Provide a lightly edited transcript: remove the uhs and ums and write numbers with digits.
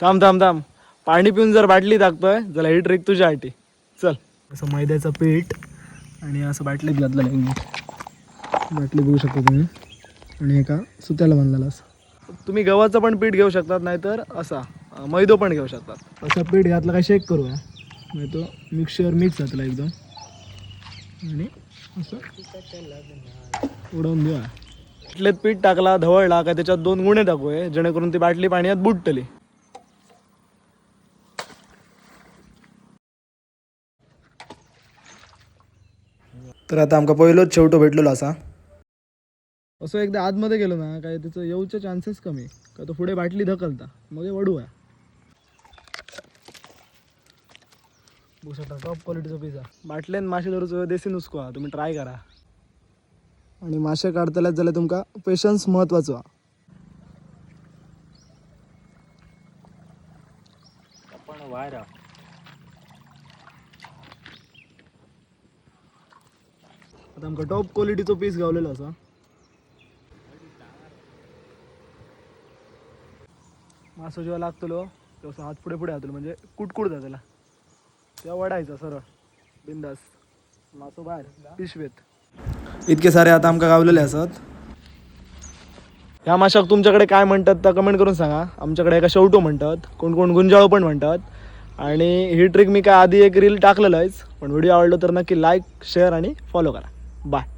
थांब थांब थांब, पाणी पिऊन जर बाटली टाकतोय चला ही ट्रिक तुझ्यासाठी. चल, असं मैद्याचं पीठ आणि असं बाटलीत घातलं नाही मी. बाटली बघू शकता तुम्ही, आणि एका सुत्याला बांधलेला असं. तुम्ही गव्हाचं पण पीठ घेऊ शकतात, नाहीतर असा मैदो पण घेऊ शकतात. असं पीठ घातलं काय शेक करूया, नाही तो मिक्सर मिक्स घातला एकदम, आणि असं उडवून देऊया. बाटलीत पीठ टाकला, धवळला का त्याच्यात 2 गुणे टाकूया, जेणेकरून ती बाटली पाण्यात बुडतली. तर आता आमका पहिलोच शेवटो भेटलेलो असा. असं एकदा आतमध्ये गेलो ना काय त्याचं येऊचे चान्सेस कमी, का तो पुढे बाटली ढकलता मग वडूया. बघू शकता टॉप क्वालिटीचा पिझ्झा. बाटल्यान मासे धरूचो देसी नुस्को हा, तुम्ही ट्राय करा. आणि मासे काढतल्यात जाल्यार तुमका पेशन्स महत्वाचो हा. आता आमका टॉप क्वालिटीचो पीस गावलेलो असा. मासो जेव्हा लागतलो तेव्हा हात पुढे पुढे हातलो, म्हणजे कुटकुट जातला तेव्हा वडायचा सरळ बिंदास. मासो बाहेर पिशवेत. इतके सारे आता आमका गावलेले असत. ह्या माशाक तुमच्याकडे काय म्हणतात तर कमेंट करून सांगा. आमच्याकडे एका शेवटो म्हणतात, कोण कोण गुंजाळो पण म्हणतात. आणि ही ट्रिक मी काय आधी एक रील टाकलेलं आहेच, पण व्हिडिओ आवडलो तर नक्की लाईक शेअर आणि फॉलो करा. बाय.